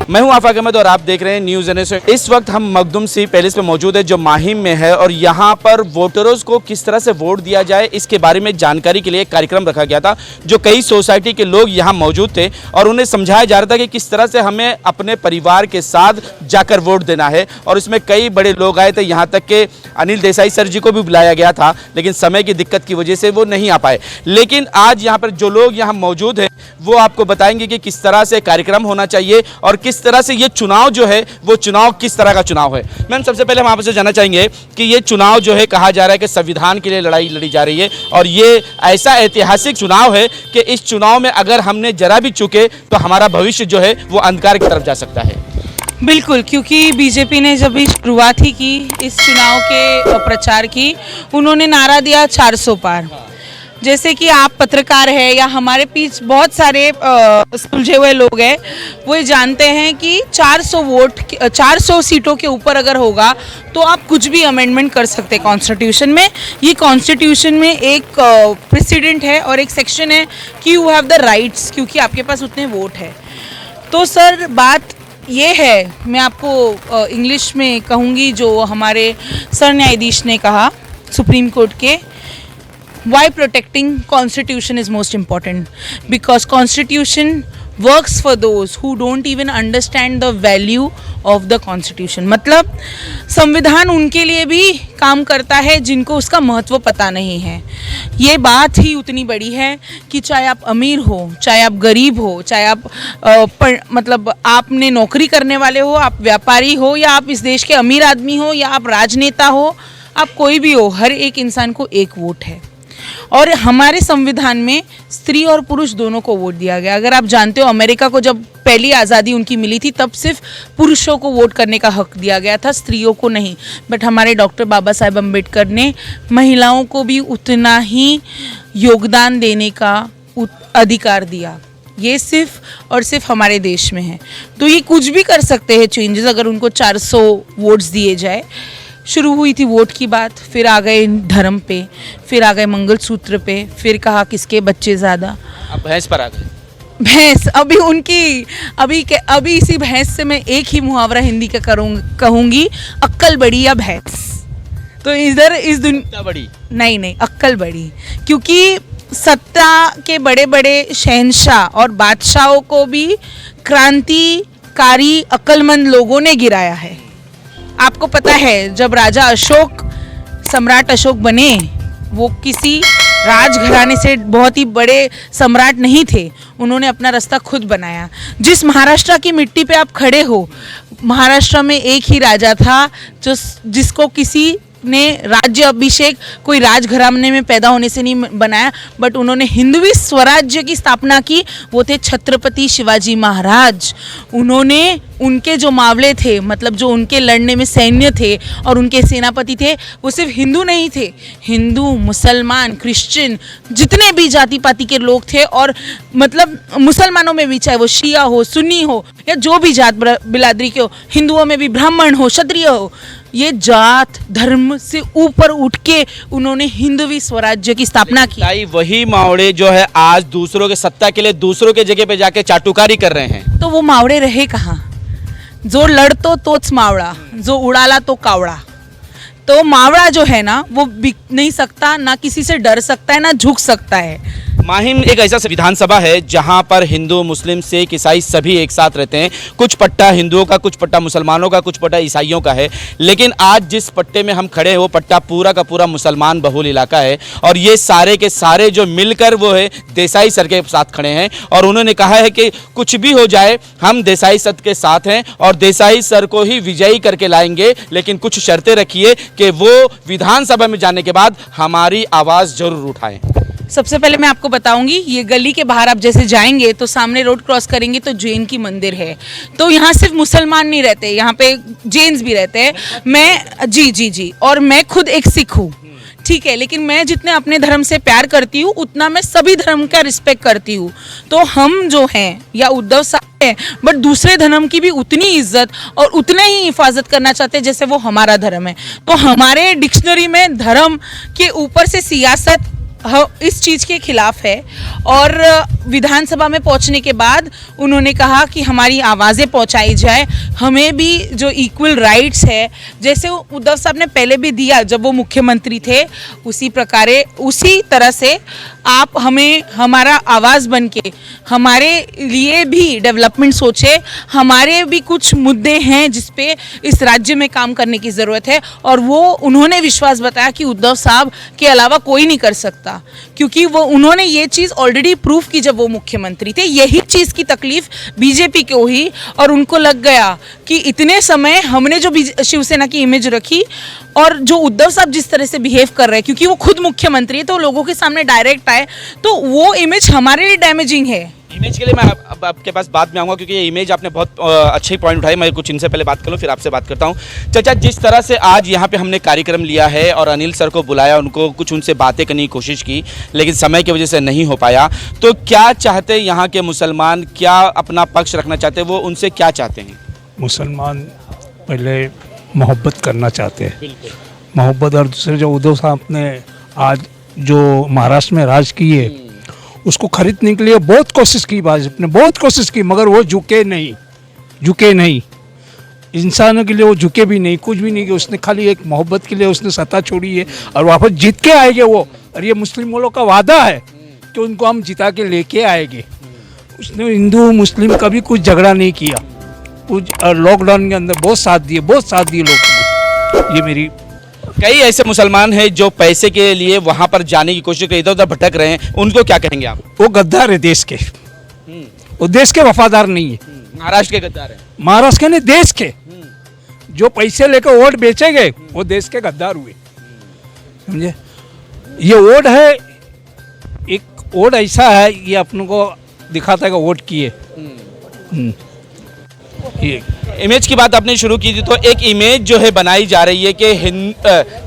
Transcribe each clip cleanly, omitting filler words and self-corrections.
मैं हूं आफाक अहमद और आप देख रहे हैं न्यूज़ NS। इस वक्त हम मखदूम सी पैलेस पे मौजूद है जो माहिम में है और यहाँ पर वोटर्स को किस तरह से वोट दिया जाए इसके बारे में जानकारी के लिए एक कार्यक्रम रखा गया था जो कई सोसाइटी के लोग यहाँ मौजूद थे और उन्हें समझाया जा रहा था कि किस तरह से हमें अपने परिवार के साथ जाकर वोट देना है। और इसमें कई बड़े लोग आए थे, यहाँ तक के अनिल देसाई सर जी को भी बुलाया गया था, लेकिन समय की दिक्कत की वजह से वो नहीं आ पाए। लेकिन आज यहाँ पर जो लोग यहाँ मौजूद हैं वो आपको बताएंगे कि किस तरह से कार्यक्रम होना चाहिए और किस तरह से ये चुनाव जो है वो चुनाव किस तरह का चुनाव है। मैम, सबसे पहले हम आपसे जानना चाहेंगे कि ये चुनाव जो है कहा जा रहा है कि संविधान के लिए लड़ाई लड़ी जा रही है और ये ऐसा ऐतिहासिक चुनाव है कि इस चुनाव में अगर हमने जरा भी चूके तो हमारा भविष्य जो है वो अंधकार की तरफ जा सकता है। बिल्कुल, क्योंकि बीजेपी ने जब स्टार्ट ही की इस चुनाव के प्रचार की, उन्होंने नारा दिया 400 पार। जैसे कि आप पत्रकार हैं या हमारे बीच बहुत सारे सुलझे हुए लोग हैं, वो ये जानते हैं कि 400 सीटों के ऊपर अगर होगा तो आप कुछ भी अमेंडमेंट कर सकते हैं कॉन्स्टिट्यूशन में। ये कॉन्स्टिट्यूशन में एक प्रेसिडेंट है और एक सेक्शन है कि यू हैव द राइट्स, क्योंकि आपके पास उतने वोट है। तो सर बात ये है, मैं आपको इंग्लिश में कहूँगी जो हमारे सर न्यायाधीश ने कहा सुप्रीम कोर्ट के, why protecting constitution is most important, because constitution works for those who don't even understand the value of the constitution। मतलब संविधान उनके लिए भी काम करता है जिनको उसका महत्व पता नहीं है। ये बात ही उतनी बड़ी है कि चाहे आप अमीर हो, चाहे आप गरीब हो, चाहे आप मतलब आपने नौकरी करने वाले हो, आप व्यापारी हो, या आप इस देश के अमीर आदमी हो, या आप राजनेता हो, आप कोई भी हो, हर एक इंसान को एक वोट है। और हमारे संविधान में स्त्री और पुरुष दोनों को वोट दिया गया। अगर आप जानते हो, अमेरिका को जब पहली आज़ादी उनकी मिली थी तब सिर्फ पुरुषों को वोट करने का हक दिया गया था, स्त्रियों को नहीं। बट हमारे डॉक्टर बाबा साहेब अम्बेडकर ने महिलाओं को भी उतना ही योगदान देने का अधिकार दिया। ये सिर्फ और सिर्फ हमारे देश में है। तो ये कुछ भी कर सकते हैं चेंजेस अगर उनको 400 वोट्स दिए जाए। शुरू हुई थी वोट की बात, फिर आ गए धर्म पे, फिर आ गए मंगलसूत्र पे, फिर कहा किसके बच्चे ज़्यादा, अब भैंस पर आ गए। भैंस अभी उनकी अभी इसी भैंस से मैं एक ही मुहावरा हिंदी का कहूँगी, अक्ल बड़ी या भैंस। तो इधर इस दुनिया बड़ी नहीं अक्ल बड़ी, क्योंकि सत्ता के बड़े बड़े शहंशाह और बादशाहों को भी क्रांतिकारी अक्लमंद लोगों ने गिराया है। आपको पता है, जब राजा अशोक सम्राट अशोक बने, वो किसी राजघराने से बहुत ही बड़े सम्राट नहीं थे, उन्होंने अपना रास्ता खुद बनाया। जिस महाराष्ट्र की मिट्टी पे आप खड़े हो, महाराष्ट्र में एक ही राजा था जिसको किसी ने राज्य अभिषेक कोई राजघराने में पैदा होने से नहीं बनाया, बट उन्होंने हिंदवी स्वराज्य की स्थापना की। वो थे छत्रपति शिवाजी महाराज। उन्होंने उनके जो मावले थे, मतलब जो उनके लड़ने में सैन्य थे और उनके सेनापति थे, वो सिर्फ हिंदू नहीं थे, हिंदू, मुसलमान, क्रिश्चियन, जितने भी जाति पाति के लोग थे। और मतलब मुसलमानों में भी, चाहे वो शिया हो, सुन्नी हो, या जो भी जात बिरादरी के हो, हिंदुओं में भी ब्राह्मण हो, क्षत्रिय हो, ये जात धर्म से ऊपर उठ के उन्होंने हिंदवी स्वराज्य की स्थापना की। वही मावड़े जो है आज दूसरों के सत्ता के लिए दूसरों के जगह पे जाके चाटुकारी कर रहे हैं। तो वो मावड़े रहे कहाँ? जो लड़तो तोच मावड़ा, जो उड़ाला तो कावड़ा। तो मावड़ा जो है ना, वो बिक नहीं सकता, ना किसी से डर सकता है, ना झुक सकता है। माहिम एक ऐसा विधानसभा है जहां पर हिंदू, मुस्लिम, सिख, ईसाई सभी एक साथ रहते हैं। कुछ पट्टा हिंदुओं का, कुछ पट्टा मुसलमानों का, कुछ पट्टा ईसाइयों का है। लेकिन आज जिस पट्टे में हम खड़े हैं वो पट्टा पूरा का पूरा मुसलमान बहुल इलाका है और ये सारे के सारे जो मिलकर वो है देसाई सर के साथ खड़े हैं। और उन्होंने कहा है कि कुछ भी हो जाए हम देसाई सर के साथ हैं और देसाई सर को ही विजयी करके लाएंगे, लेकिन कुछ शर्तें रखिए कि वो विधानसभा में जाने के बाद हमारी आवाज़ जरूर उठाएं। सबसे पहले मैं आपको बताऊंगी, ये गली के बाहर आप जैसे जाएंगे तो सामने रोड क्रॉस करेंगे तो जैन की मंदिर है। तो यहाँ सिर्फ मुसलमान नहीं रहते, यहाँ पे जैन्स भी रहते हैं। मैं जी और मैं खुद एक सिख हूँ, ठीक है, लेकिन मैं जितने अपने धर्म से प्यार करती हूँ उतना मैं सभी धर्म का रिस्पेक्ट करती हूँ। तो हम जो हैं या उद्धव साहब हैं, बट दूसरे धर्म की भी उतनी इज्जत और उतने ही हिफाजत करना चाहते हैं जैसे वो हमारा धर्म है। तो हमारे डिक्शनरी में धर्म के ऊपर से सियासत इस चीज़ के खिलाफ है। और विधानसभा में पहुंचने के बाद उन्होंने कहा कि हमारी आवाज़ें पहुंचाई जाए, हमें भी जो इक्वल राइट्स है, जैसे उद्धव साहब ने पहले भी दिया जब वो मुख्यमंत्री थे, उसी तरह से आप हमें हमारा आवाज़ बन के हमारे लिए भी डेवलपमेंट सोचे। हमारे भी कुछ मुद्दे हैं जिस पे इस राज्य में काम करने की ज़रूरत है, और वो उन्होंने विश्वास बताया कि उद्धव साहब के अलावा कोई नहीं कर सकता, क्योंकि वो उन्होंने ये चीज़ ऑलरेडी प्रूव की जब वो मुख्यमंत्री थे। यही चीज़ की तकलीफ बीजेपी को हुई और उनको लग गया कि इतने समय हमने जो शिवसेना की इमेज रखी और जो उद्धव साहब जिस तरह से बिहेव कर रहे हैं, क्योंकि वो खुद मुख्यमंत्री है तो लोगों के सामने डायरेक्ट आए, तो वो इमेज हमारे लिए डैमेजिंग है। इमेज के लिए मैं अब आपके पास बाद में आऊँगा, क्योंकि ये इमेज आपने बहुत अच्छे पॉइंट उठाए। मैं कुछ इनसे पहले बात कर लूँ, फिर आपसे बात करता हूँ। चाचा, जिस तरह से आज यहाँ पे हमने कार्यक्रम लिया है और अनिल सर को बुलाया, उनको कुछ उनसे बातें करने की कोशिश की, लेकिन समय की वजह से नहीं हो पाया, तो क्या चाहते यहाँ के मुसलमान, क्या अपना पक्ष रखना चाहते, वो उनसे क्या चाहते हैं? मुसलमान पहले मोहब्बत करना चाहते हैं, बिल्कुल मोहब्बत। और दूसरे जो उद्धव साहब ने आज जो महाराष्ट्र में राज की है, उसको खरीदने के लिए बहुत कोशिश की, भाजपा ने बहुत कोशिश की, मगर वो झुके नहीं। इंसानों के लिए वो झुके भी नहीं, कुछ भी नहीं कि उसने खाली एक मोहब्बत के लिए उसने सत्ता छोड़ी है और वापस जीत के आएंगे वो। और ये मुस्लिम वालों का वादा है कि उनको हम जिता के लेके आएंगे। उसने हिंदू मुस्लिम कभी कुछ झगड़ा नहीं किया, कुछ लॉकडाउन के अंदर बहुत साथ दिए लोगों को। ये मेरी कई ऐसे मुसलमान हैं जो पैसे के लिए वहाँ पर जाने की कोशिश कर इधर उधर भटक रहे हैं, उनको क्या कहेंगे आप? वो गद्दार है देश के, वो देश के वफादार नहीं है। महाराष्ट्र के गद्दार हैं। महाराष्ट्र के नहीं, देश के जो पैसे लेकर वोट बेचे गए वो देश के गद्दार हुए, समझे? ये वोट है, एक वोट ऐसा है, ये अपनों को दिखाता है कि वोट किए। ये इमेज की बात आपने शुरू की थी, तो एक इमेज जो है बनाई जा रही है कि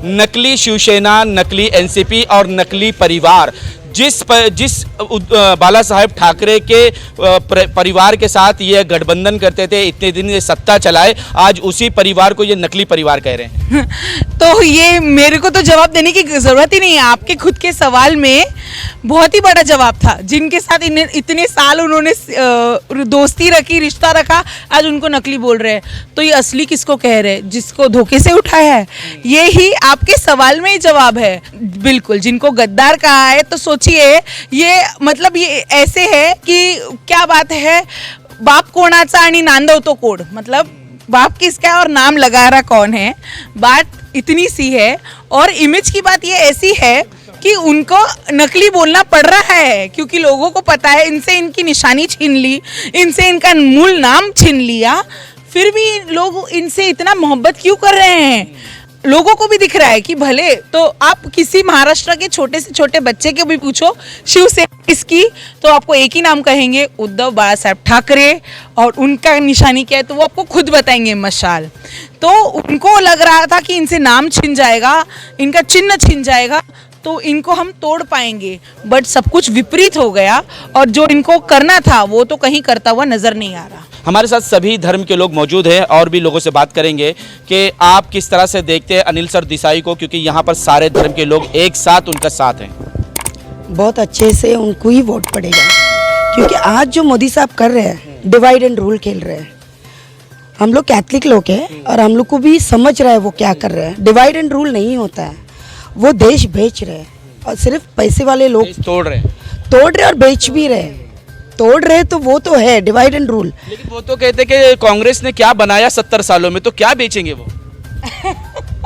नकली शिवसेना, नकली एनसीपी और नकली परिवार, जिस बाला साहेब ठाकरे के परिवार के साथ ये गठबंधन करते थे, इतने दिन ये सत्ता चलाए, आज उसी परिवार को ये नकली परिवार कह रहे हैं। तो ये मेरे को तो जवाब देने की ज़रूरत ही नहीं है, आपके खुद के सवाल में बहुत ही बड़ा जवाब था। जिनके साथ इतने साल उन्होंने दोस्ती रखी, रिश्ता रखा, आज उनको नकली बोल रहे हैं, तो ये असली किसको कह रहे हैं? जिसको धोखे से उठाया है। ये ही आपके सवाल में ही जवाब है। बिल्कुल, जिनको गद्दार कहा है, तो सोचिए, ये मतलब ये ऐसे है कि क्या बात है, बाप कोणाचा आणि नांदव तो कोड, मतलब बाप किसका है और नाम लगा रहा कौन है, बात इतनी सी है। और इमेज की बात ये ऐसी है कि उनको नकली बोलना पड़ रहा है, क्योंकि लोगों को पता है इनसे इनकी निशानी छीन ली, इनसे इनका मूल नाम छीन लिया, फिर भी लोग इनसे इतना मोहब्बत क्यों कर रहे हैं? लोगों को भी दिख रहा है कि भले तो आप किसी महाराष्ट्र के छोटे से छोटे बच्चे के भी पूछो शिवसेना किसकी, तो आपको एक ही नाम कहेंगे, उद्धव बाला साहेब ठाकरे। और उनका निशानी क्या है तो वो आपको खुद बताएंगे, मशाल। तो उनको लग रहा था कि इनसे नाम छिन जाएगा, इनका चिन्ह छिन जाएगा, तो इनको हम तोड़ पाएंगे, बट सब कुछ विपरीत हो गया। और जो इनको करना था वो तो कहीं करता हुआ नजर नहीं आ रहा। हमारे साथ सभी धर्म के लोग मौजूद हैं और भी लोगों से बात करेंगे कि आप किस तरह से देखते हैं अनिल सर देसाई को, क्योंकि यहाँ पर सारे धर्म के लोग एक साथ उनका साथ हैं। बहुत अच्छे से उनको ही वोट पड़ेगा, क्योंकि आज जो मोदी साहब कर रहे हैं, डिवाइड एंड रूल खेल रहे हैं। हम लोग कैथलिक लोग हैं और हम लोग को भी समझ रहा है वो क्या कर रहे हैं। डिवाइड एंड रूल नहीं होता है, वो देश बेच रहे हैं और सिर्फ पैसे वाले लोग तोड़ रहे और बेच भी रहे हैं। तोड़ रहे तो वो तो है डिवाइड एंड रूल, लेकिन वो तो कहते कि कांग्रेस ने क्या बनाया 70 सालों में, तो क्या बेचेंगे वो?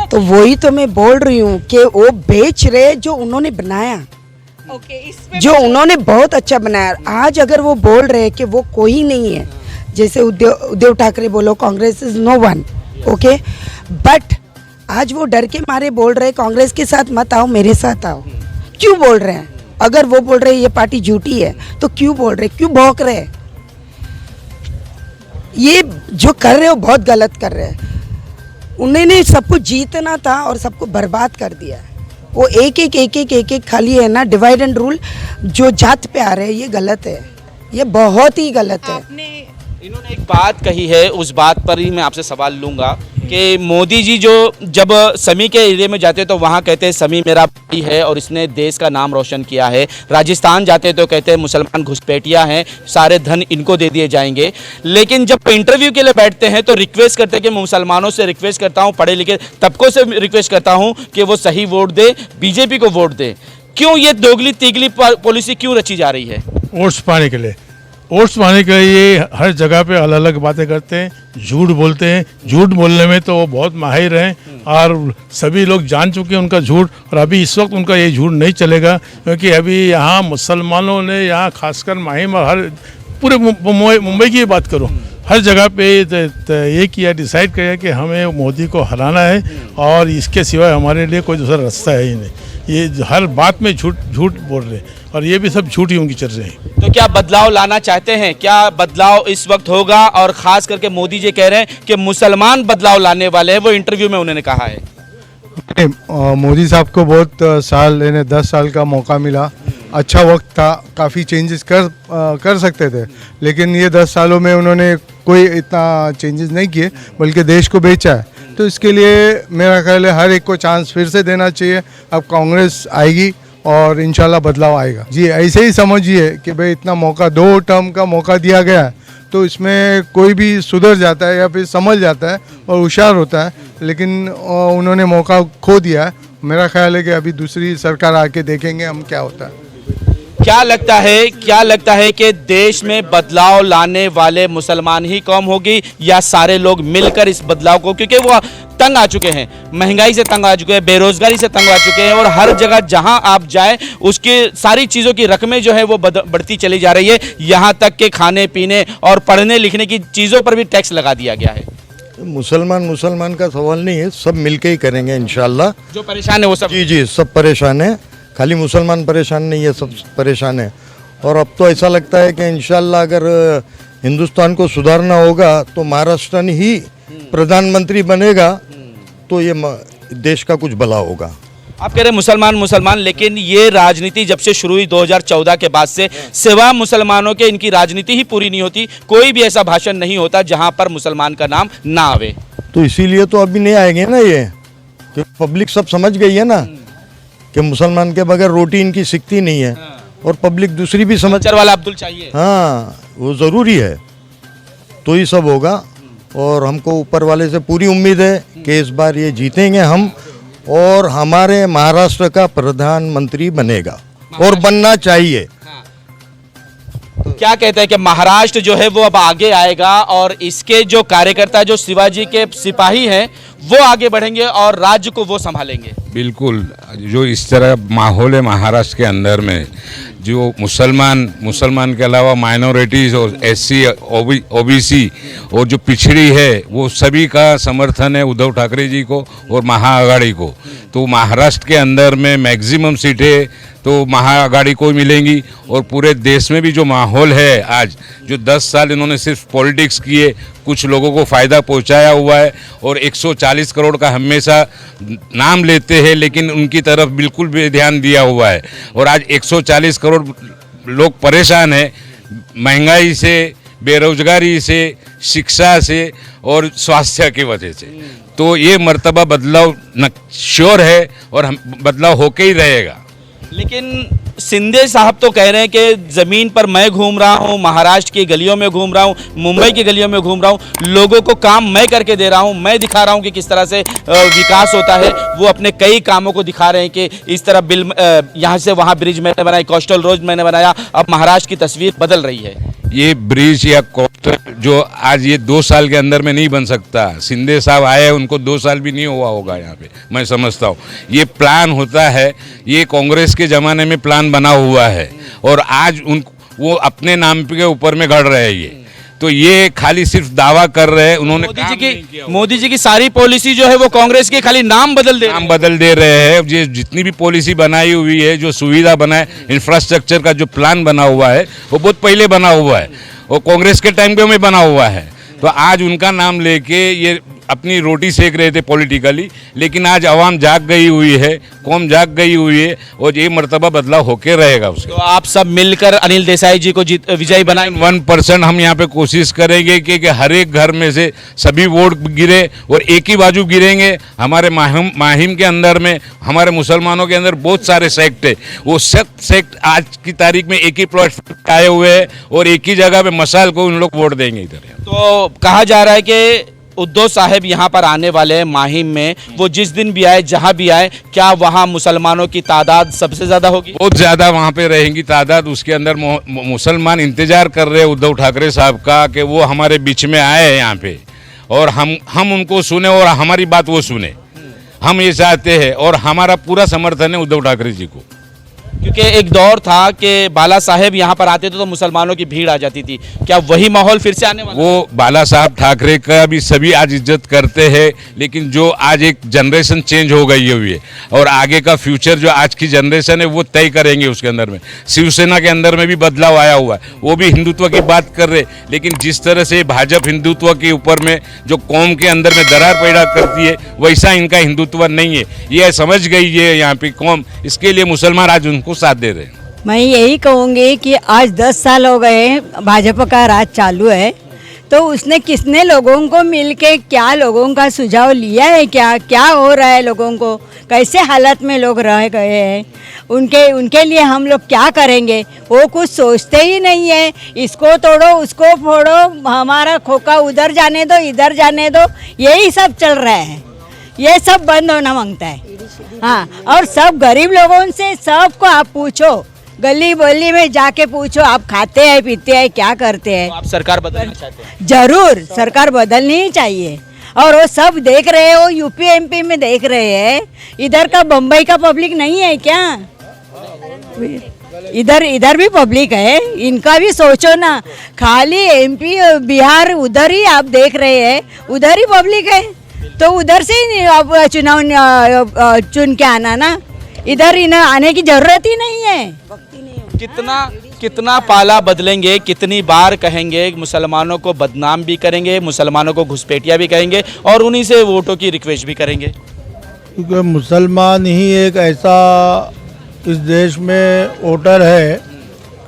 तो वही तो मैं बोल रही हूँ कि वो बेच रहे जो उन्होंने बनाया, जो उन्होंने बहुत अच्छा बनाया। आज अगर वो बोल रहे कि वो कोई नहीं है, जैसे उद्धव ठाकरे बोलो Congress is no one, okay, but आज वो डर के मारे बोल रहे कांग्रेस के साथ मत आओ, मेरे साथ आओ। क्यों बोल रहे हैं? अगर वो बोल रहे ये पार्टी झूठी है तो क्यों बोल रहे, क्यों भौंक रहे? ये जो कर रहे हो बहुत गलत कर रहे हैं। उन्होंने सबको जीतना था और सबको बर्बाद कर दिया। वो एक खाली है ना डिवाइड एंड रूल, जो जात पे आ रहे हैं, ये गलत है, ये बहुत ही गलत है। इन्होंने एक बात कही है, उस बात पर ही मैं आपसे सवाल लूंगा कि मोदी जी जो जब समी के एरिया में जाते तो वहाँ कहते हैं समी मेरा भाई है और इसने देश का नाम रोशन किया है। राजस्थान जाते तो कहते हैं मुसलमान घुसपैठिया हैं, सारे धन इनको दे दिए जाएंगे। लेकिन जब इंटरव्यू के लिए बैठते हैं तो रिक्वेस्ट करते हैं कि मुसलमानों से रिक्वेस्ट करता हूँ, पढ़े लिखे तबकों से रिक्वेस्ट करता हूँ कि वो सही वोट दे, बीजेपी को वोट दे। क्यों ये दोगली तीगली पॉलिसी क्यों रची जा रही है? वोट्स पाने के लिए, वोट्स पाने के लिए ये हर जगह पे अलग अलग बातें करते हैं, झूठ बोलते हैं। झूठ बोलने में तो वो बहुत माहिर हैं और सभी लोग जान चुके हैं उनका झूठ। और अभी इस वक्त उनका ये झूठ नहीं चलेगा, क्योंकि अभी यहाँ मुसलमानों ने, यहाँ खासकर माहिम और हर पूरे मुंबई की बात करो, हर जगह पे ये किया, डिसाइड किया कि हमें मोदी को हराना है और इसके सिवाय हमारे लिए कोई दूसरा रास्ता है ही नहीं। ये हर बात में झूठ बोल रहे हैं और ये भी सब झूठ ही उनकी चल रहे हैं। तो क्या बदलाव लाना चाहते हैं? क्या बदलाव इस वक्त होगा? और खास करके मोदी जी कह रहे हैं कि मुसलमान बदलाव लाने वाले हैं, वो इंटरव्यू में उन्होंने कहा है। मोदी साहब को बहुत साल, यानी 10 साल का मौका मिला, अच्छा वक्त था, काफ़ी चेंजेस कर सकते थे, लेकिन ये 10 सालों में उन्होंने कोई इतना चेंजेस नहीं किए, बल्कि देश को बेचा है। तो इसके लिए मेरा ख्याल है हर एक को चांस फिर से देना चाहिए। अब कांग्रेस आएगी और इंशाल्लाह बदलाव आएगा। जी, ऐसे ही समझिए कि भाई इतना मौका, 2 टर्म का मौका दिया गया है, तो इसमें कोई भी सुधर जाता है या फिर समझ जाता है और होशियार होता है, लेकिन उन्होंने मौका खो दिया है। मेरा ख्याल है कि अभी दूसरी सरकार आके देखेंगे हम क्या होता है। क्या लगता है कि देश में बदलाव लाने वाले मुसलमान ही कौम होगी या सारे लोग मिलकर इस बदलाव को, क्योंकि वो तंग आ चुके हैं, महंगाई से तंग आ चुके हैं, बेरोजगारी से तंग आ चुके हैं और हर जगह जहां आप जाएं उसके सारी चीज़ों की रकमें जो है वो बढ़ती चली जा रही है। यहाँ तक कि खाने पीने और पढ़ने लिखने की चीज़ों पर भी टैक्स लगा दिया गया है। मुसलमान का सवाल नहीं है, सब मिलके ही करेंगे इंशाल्लाह। जो परेशान है वो सब, जी सब परेशान है, खाली मुसलमान परेशान नहीं है, सब परेशान है। और अब तो ऐसा लगता है कि इंशाल्लाह अगर हिंदुस्तान को सुधारना होगा तो महाराष्ट्र ही प्रधानमंत्री बनेगा तो ये देश का कुछ भला होगा। आप कह रहे हैं मुसलमान, लेकिन ये राजनीति जब से शुरू हुई 2014 के बाद से सिवा मुसलमानों के इनकी राजनीति ही पूरी नहीं होती। कोई भी ऐसा भाषण नहीं होता जहां पर मुसलमान का नाम ना आवे। तो इसीलिए तो अभी नहीं आएंगे ना ये, क्योंकि पब्लिक सब समझ गई है ना कि मुसलमान के बगैर रोटी इनकी सिकती नहीं है। और पब्लिक दूसरी भी समझ वाला अब्दुल चाहिए। हाँ, वो ज़रूरी है, तो ही सब होगा। और हमको ऊपर वाले से पूरी उम्मीद है कि इस बार ये जीतेंगे हम और हमारे महाराष्ट्र का प्रधानमंत्री बनेगा और बनना चाहिए। क्या कहते हैं कि महाराष्ट्र जो है वो अब आगे आएगा और इसके जो कार्यकर्ता, जो शिवाजी के सिपाही हैं, वो आगे बढ़ेंगे और राज्य को वो संभालेंगे। बिल्कुल, जो इस तरह माहौल है महाराष्ट्र के अंदर में, जो मुसलमान के अलावा माइनॉरिटीज़ और एससी, ओबीसी और जो पिछड़ी है, वो सभी का समर्थन है उद्धव ठाकरे जी को और महाआघाड़ी को। तो महाराष्ट्र के अंदर में मैक्सिमम सीटें तो महाआघाड़ी को मिलेंगी। और पूरे देश में भी जो माहौल है आज, जो 10 साल इन्होंने सिर्फ पॉलिटिक्स किए, कुछ लोगों को फ़ायदा पहुंचाया हुआ है और 140 करोड़ का हमेशा नाम लेते हैं, लेकिन उनकी तरफ बिल्कुल भी ध्यान दिया हुआ है। और आज 140 करोड़ लोग परेशान हैं महंगाई से, बेरोजगारी से, शिक्षा से और स्वास्थ्य की वजह से। तो ये मर्तबा बदलाव श्योर है और हम बदलाव होके ही रहेगा। लेकिन शिंदे साहब तो कह रहे हैं कि ज़मीन पर मैं घूम रहा हूँ, महाराष्ट्र की गलियों में घूम रहा हूँ, मुंबई की गलियों में घूम रहा हूँ, लोगों को काम मैं करके दे रहा हूँ, मैं दिखा रहा हूँ कि किस तरह से विकास होता है। वो अपने कई कामों को दिखा रहे हैं कि इस तरह बिल यहाँ से वहाँ ब्रिज मैंने बनाया, कोस्टल रोड मैंने बनाया। अब महाराष्ट्र की तस्वीर बदल रही है। ये ब्रिज या कोस्टल जो आज ये 2 साल के अंदर में नहीं बन सकता। शिंदे साहब आए, उनको 2 साल भी नहीं हुआ होगा यहाँ पे, मैं समझता हूँ। ये प्लान होता है, ये कांग्रेस के ज़माने में प्लान बना हुआ है और आज वो अपने नाम के ऊपर में गढ़ रहे हैं। ये तो ये खाली सिर्फ दावा कर रहे हैं। उन्होंने मोदी जी की सारी पॉलिसी जो है वो कांग्रेस के खाली नाम बदल दे रहे हैं। ये जितनी भी पॉलिसी बनाई हुई है, जो सुविधा बनाए, इंफ्रास्ट्रक्चर का जो प्लान बना हुआ है, वो बहुत पहले बना हुआ है और कांग्रेस के टाइम पे में बना हुआ है। तो आज उनका नाम लेके ये अपनी रोटी सेक रहे थे पॉलिटिकली, लेकिन आज आवाम जाग गई हुई है, कौम जाग गई हुई है और ये मर्तबा बदलाव होके रहेगा उसका। तो आप सब मिलकर अनिल देसाई जी को विजयी बनाएंगे। 1% हम यहाँ पे कोशिश करेंगे कि हर एक घर में से सभी वोट गिरे और एक ही बाजू गिरेंगे। हमारे माहिम के अंदर में हमारे मुसलमानों के अंदर बहुत सारे सेक्ट है, वो सब सेक्ट आज की तारीख में एक ही प्लेटफॉर्म आए हुए हैं और एक ही जगह पे मसाल को उन लोग वोट देंगे इधर। तो कहा जा रहा है कि उद्धव साहब यहाँ पर आने वाले हैं माहिम में, वो जिस दिन भी आए जहाँ भी आए, क्या वहाँ मुसलमानों की तादाद सबसे ज़्यादा होगी? बहुत ज़्यादा वहाँ पे रहेंगी तादाद। उसके अंदर मुसलमान इंतजार कर रहे हैं उद्धव ठाकरे साहब का कि वो हमारे बीच में आए हैं यहाँ पे और हम उनको सुने और हमारी बात वो सुने। हम ये चाहते हैं और हमारा पूरा समर्थन है उद्धव ठाकरे जी को। क्योंकि एक दौर था कि बाला साहेब यहाँ पर आते थे तो मुसलमानों की भीड़ आ जाती थी, क्या वही माहौल फिर से आने वाला? वो बाला साहब ठाकरे का भी सभी आज इज्जत करते हैं, लेकिन जो आज एक जनरेशन चेंज हो गई हुई है और आगे का फ्यूचर जो आज की जनरेशन है वो तय करेंगे। उसके अंदर में शिवसेना के अंदर में भी बदलाव आया हुआ है, वो भी हिंदुत्व की बात कर रहे, लेकिन जिस तरह से भाजपा हिंदुत्व के ऊपर में जो कौम के अंदर में दरार पैदा करती है, वैसा इनका हिंदुत्व नहीं है। ये समझ गई है यहाँ पे कौम, इसके लिए मुसलमान आज उनको साथ दे रहे हैं। मैं यही कहूँगी कि आज 10 साल हो गए भाजपा का राज चालू है, तो उसने किसने लोगों को मिलके क्या लोगों का सुझाव लिया है, क्या हो रहा है, लोगों को कैसे हालत में लोग रह गए हैं, उनके लिए हम लोग क्या करेंगे, वो कुछ सोचते ही नहीं है। इसको तोड़ो उसको फोड़ो, हमारा खोखा उधर जाने दो इधर जाने दो, यही सब चल रहा है। ये सब बंद होना मांगता है। हाँ, और सब गरीब लोगों से सबको आप पूछो, गली बोली में जाके पूछो, आप खाते हैं पीते हैं क्या करते हैं। तो आप सरकार बदलना चाहते हैं? जरूर सरकार बदलनी ही चाहिए और वो सब देख रहे हो, यूपी एमपी में देख रहे हैं, इधर का बम्बई का पब्लिक नहीं है क्या? इधर भी पब्लिक है, इनका भी सोचो ना। खाली एमपी बिहार उधर ही आप देख रहे हैं, उधर ही पब्लिक है, तो उधर से ही आप चुनाव चुन के आना ना, इधर इन्हें आने की जरूरत ही नहीं है। कितना पाला बदलेंगे, कितनी बार कहेंगे, मुसलमानों को बदनाम भी करेंगे, मुसलमानों को घुसपैठिया भी कहेंगे और उन्हीं से वोटों की रिक्वेस्ट भी करेंगे। क्योंकि मुसलमान ही एक ऐसा इस देश में वोटर है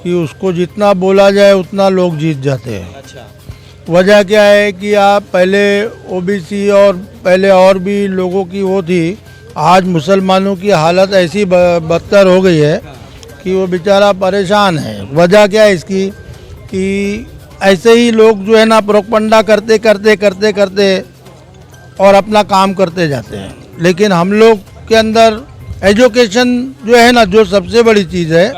कि उसको जितना बोला जाए उतना लोग जीत जाते हैं। अच्छा। वजह क्या है कि आप पहले ओबीसी और पहले और भी लोगों की वो थी, आज मुसलमानों की हालत ऐसी बदतर हो गई है कि वो बेचारा परेशान है। वजह क्या है इसकी कि ऐसे ही लोग जो है ना प्रोपगंडा करते और अपना काम करते जाते हैं, लेकिन हम लोग के अंदर एजुकेशन जो है ना, जो सबसे बड़ी चीज़ है,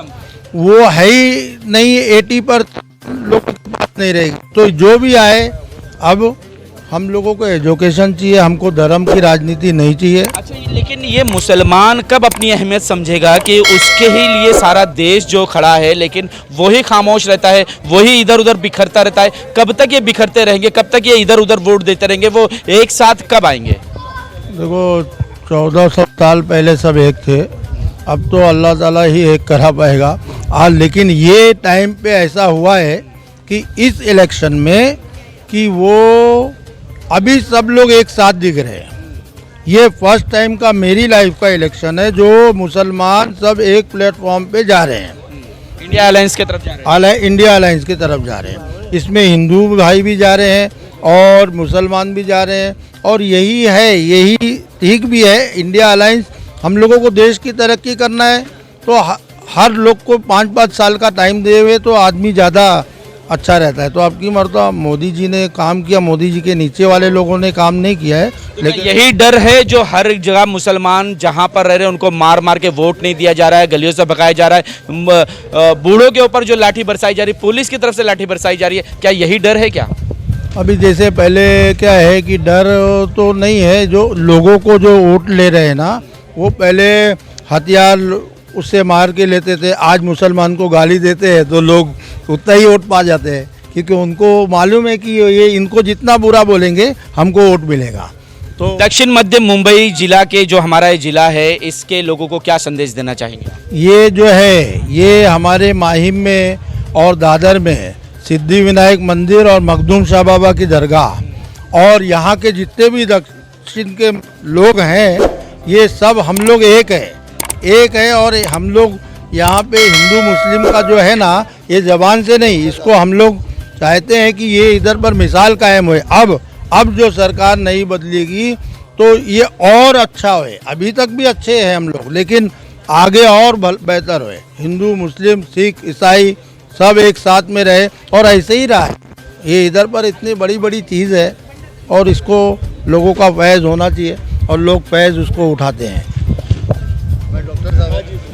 वो है ही नहीं। 80% लोग नहीं रहेगी, तो जो भी आए, अब हम लोगों को एजुकेशन चाहिए, हमको धर्म की राजनीति नहीं चाहिए। अच्छा, लेकिन ये मुसलमान कब अपनी अहमियत समझेगा कि उसके ही लिए सारा देश जो खड़ा है, लेकिन वही खामोश रहता है, वही इधर उधर बिखरता रहता है? कब तक ये बिखरते रहेंगे, कब तक ये इधर उधर वोट देते रहेंगे? वो एक साथ कब आएंगे? देखो 1400 साल पहले सब एक थे, अब तो अल्लाह ताला ही एक करा पाएगा आज। लेकिन ये टाइम पे ऐसा हुआ है कि इस इलेक्शन में कि वो अभी सब लोग एक साथ दिख रहे हैं। ये फर्स्ट टाइम का मेरी लाइफ का इलेक्शन है जो मुसलमान सब एक प्लेटफॉर्म पे जा रहे हैं, इंडिया अलायंस की तरफ जा रहे हैं। इंडिया अलायंस की तरफ जा रहे हैं। इसमें हिंदू भाई भी जा रहे हैं और मुसलमान भी जा रहे हैं, और यही है, यही ठीक भी है। इंडिया अलायंस, हम लोगों को देश की तरक्की करना है, तो हर लोग को 5-5 साल का टाइम दे हुए तो आदमी ज़्यादा अच्छा रहता है। तो आपकी मर्तबा मोदी जी ने काम किया, मोदी जी के नीचे वाले लोगों ने काम नहीं किया है। लेकिन यही डर है जो हर जगह मुसलमान जहां पर रह रहे हैं उनको मार मार के वोट नहीं दिया जा रहा है, गलियों से भगाया जा रहा है, बूढ़ों के ऊपर जो लाठी बरसाई जा रही है, पुलिस की तरफ से लाठी बरसाई जा रही है, क्या यही डर है क्या? अभी जैसे पहले क्या है कि डर तो नहीं है, जो लोगों को जो वोट ले रहे हैं ना, वो पहले हथियार उससे मार के लेते थे, आज मुसलमान को गाली देते हैं तो लोग उतना ही वोट पा जाते हैं, क्योंकि उनको मालूम है कि ये इनको जितना बुरा बोलेंगे हमको वोट मिलेगा। तो दक्षिण मध्य मुंबई जिला के जो हमारा ये जिला है, इसके लोगों को क्या संदेश देना चाहेंगे? ये जो है, ये हमारे माहिम में और दादर में सिद्धि विनायक मंदिर और मखदूम शाह बाबा की दरगाह और यहाँ के जितने भी दक्षिण के लोग हैं ये सब हम लोग एक है और हम लोग यहाँ पे हिंदू मुस्लिम का जो है ना ये ज़बान से नहीं, इसको हम लोग चाहते हैं कि ये इधर पर मिसाल कायम होए। अब जो सरकार नहीं बदलेगी तो ये और अच्छा होए। अभी तक भी अच्छे हैं हम लोग, लेकिन आगे और बेहतर होए। हिंदू मुस्लिम सिख ईसाई सब एक साथ में रहे और ऐसे ही रहा है। ये इधर पर इतनी बड़ी बड़ी चीज़ है और इसको लोगों का फैज़ होना चाहिए और लोग फैज़ उसको उठाते हैं।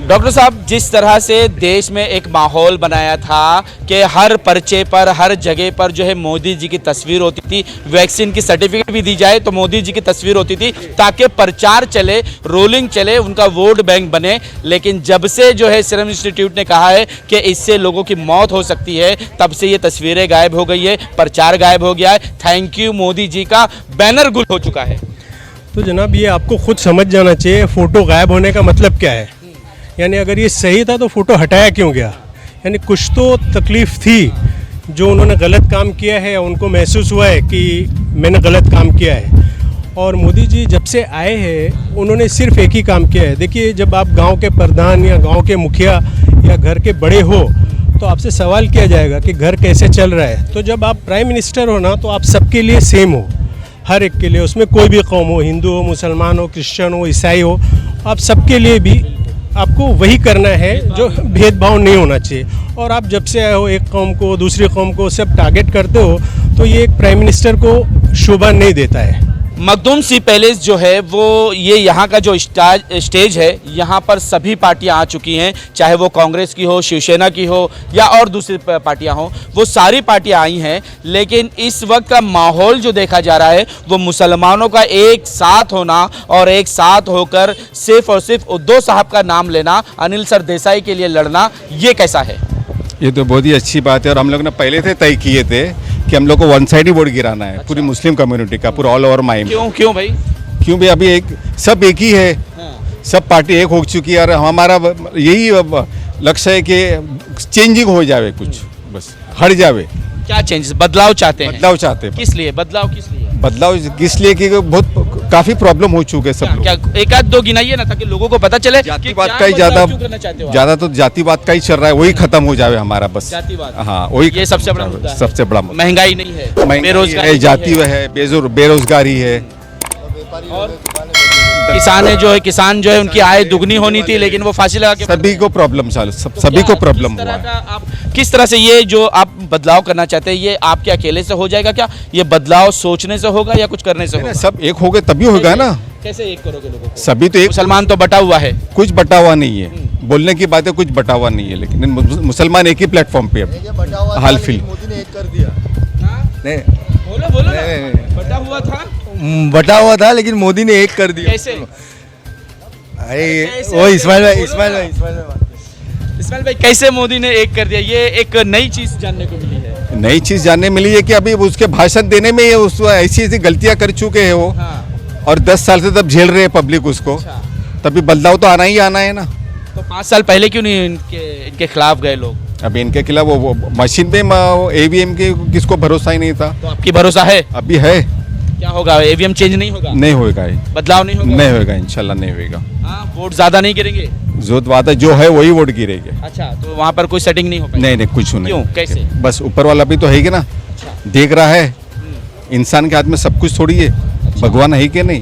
डॉक्टर साहब, जिस तरह से देश में एक माहौल बनाया था कि हर पर्चे पर हर जगह पर जो है मोदी जी की तस्वीर होती थी, वैक्सीन की सर्टिफिकेट भी दी जाए तो मोदी जी की तस्वीर होती थी ताकि प्रचार चले, रोलिंग चले, उनका वोट बैंक बने। लेकिन जब से जो है सीरम इंस्टीट्यूट ने कहा है कि इससे लोगों की मौत हो सकती है, तब से ये तस्वीरें गायब हो गई है, प्रचार गायब हो गया है। थैंक यू मोदी जी का बैनर गुल हो चुका है। तो जनाब ये आपको खुद समझ जाना चाहिए फ़ोटो गायब होने का मतलब क्या है। यानी अगर ये सही था तो फ़ोटो हटाया क्यों गया। यानी कुछ तो तकलीफ़ थी, जो उन्होंने गलत काम किया है, उनको महसूस हुआ है कि मैंने गलत काम किया है। और मोदी जी जब से आए हैं उन्होंने सिर्फ एक ही काम किया है। देखिए, जब आप गांव के प्रधान या गांव के मुखिया या घर के बड़े हो तो आपसे सवाल किया जाएगा कि घर कैसे चल रहा है। तो जब आप प्राइम मिनिस्टर हो ना, तो आप सबके लिए सेम हो, हर एक के लिए, उसमें कोई भी कौम हो, हिंदू हो, मुसलमान हो, क्रिश्चियन हो, ईसाई हो, आप सबके लिए भी आपको वही करना है, जो भेदभाव नहीं होना चाहिए। और आप जब से आए हो एक कौम को दूसरी कौम को सब टारगेट करते हो, तो ये एक प्राइम मिनिस्टर को शोभा नहीं देता है। मखदूम सी पैलेस जो है वो ये यहाँ का जो स्टेज है, यहाँ पर सभी पार्टियाँ आ चुकी हैं, चाहे वो कांग्रेस की हो, शिवसेना की हो या और दूसरी पार्टियाँ हो, वो सारी पार्टियाँ आई हैं। लेकिन इस वक्त का माहौल जो देखा जा रहा है वो मुसलमानों का एक साथ होना और एक साथ होकर सिर्फ और सिर्फ उद्धव साहब का नाम लेना, अनिल सरदेसाई के लिए लड़ना, ये कैसा है? ये तो बहुत ही अच्छी बात है। और हम लोग ने पहले से तय किए थे कि हम लोग को वन साइड ही वोट गिराना है। पूरी मुस्लिम कम्युनिटी का, पूरा ऑल ओवर माइम। क्यों भाई? क्यों भाई? अभी सब एक ही है, सब पार्टी एक हो चुकी है और हमारा यही लक्ष्य है कि चेंजिंग हो जावे, कुछ बस हट जावे। क्या चेंजेस, बदलाव चाहते हैं? बदलाव चाहते हैं। किस लिए बदलाव? किस लिए बदलाव? इसलिए कि बहुत काफी प्रॉब्लम हो चुके हैं सब लोग। क्या एक आध दो गिनाइए ना, ताकि लोगों को पता चले। जातिवाद का ही ज्यादा तो जातिवाद का ही चल रहा है, वही खत्म हो जावे हमारा बस। जातिवाद, हाँ वही ये सबसे बड़ा मुद्दा है। सबसे बड़ा मुद्दा महंगाई नहीं है, बेरोजगारी है, जाति है, बेरोजगारी है। और किसान जो है उनकी आय दुगनी होनी थी, लेकिन वो फांसी लगा के सभी को प्रॉब्लम सभी को प्रॉब्लम हुआ है। आप किस तरह से ये जो आप बदलाव करना चाहते हैं, ये आपके अकेले से हो जाएगा क्या? ये बदलाव सोचने से होगा या कुछ करने से होगा? सब एक हो गए तभी होगा ना। कैसे एक करोगे लोगों को? सभी तो एक, मुसलमान तो बटा हुआ है, कुछ बटा हुआ नहीं है। बोलने की बात है, कुछ बटा हुआ नहीं है, लेकिन मुसलमान एक ही प्लेटफॉर्म पे है हाल फिल। मोदी ने एक कर दिया। बोलो बटा हुआ था, बटा हुआ था, लेकिन मोदी ने एक कर दिया। कैसे? अरे वो इस्माइल भाई कैसे मोदी ने एक कर दिया? ये एक नई चीज जानने को मिली है। नई चीज जानने मिली है कि अभी उसके भाषण देने में ऐसी ऐसी गलतियां कर चुके हैं वो। और 10 साल से तब झेल रहे हैं पब्लिक उसको। तभी बदलाव तो आना ही आना है ना। तो 5 साल पहले क्यों नहीं इनके खिलाफ गए लोग? अभी इनके खिलाफ वो मशीन पे ईवीएम के किसको भरोसा ही नहीं था। तो आपकी भरोसा है? अभी है। क्या होगा? ईवीएम चेंज नहीं होगा? नहीं होगा, बदलाव नहीं होगा? नहीं होगा, इंशाल्लाह नहीं होगा। वोट ज्यादा नहीं गिरेंगे? जो है वही वोट गिरेंगे। अच्छा, तो वहाँ पर कोई सेटिंग नहीं हो पाएगी? नहीं कुछ नहीं। क्यों? कैसे? बस ऊपर वाला भी तो है कि ना, देख रहा है। इंसान के हाथ में सब कुछ थोड़ी है, भगवान है कि नहीं।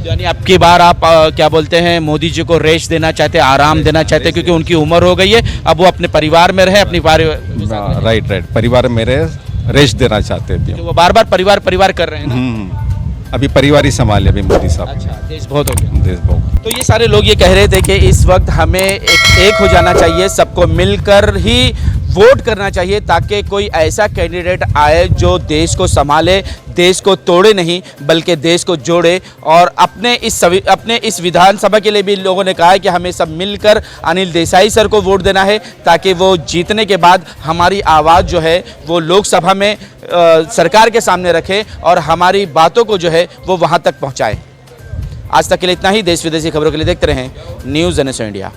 यानी अब की बार आप क्या बोलते हैं, मोदी जी को रेस्ट देना चाहते, आराम देना चाहते, क्योंकि उनकी उम्र हो गई है, अब वो अपने परिवार में रहे, अपनी राइट परिवार में रहे, रेस्ट देना चाहते हैं। तो वो बार परिवार कर रहे हैं ना। अभी परिवार ही संभाले अभी मोदी साहब। अच्छा, देश बहुत हो गया। देश बहुत। तो ये सारे लोग ये कह रहे थे कि इस वक्त हमें एक हो जाना चाहिए, सबको मिलकर ही वोट करना चाहिए, ताकि कोई ऐसा कैंडिडेट आए जो देश को संभाले, देश को तोड़े नहीं बल्कि देश को जोड़े। और अपने इस विधानसभा के लिए भी लोगों ने कहा है कि हमें सब मिलकर अनिल देसाई सर को वोट देना है, ताकि वो जीतने के बाद हमारी आवाज़ जो है वो लोकसभा में सरकार के सामने रखे और हमारी बातों को जो है वो वहाँ तक पहुँचाए। आज तक के लिए इतना ही। देश विदेशी खबरों के लिए देखते रहें न्यूज़ NSO इंडिया।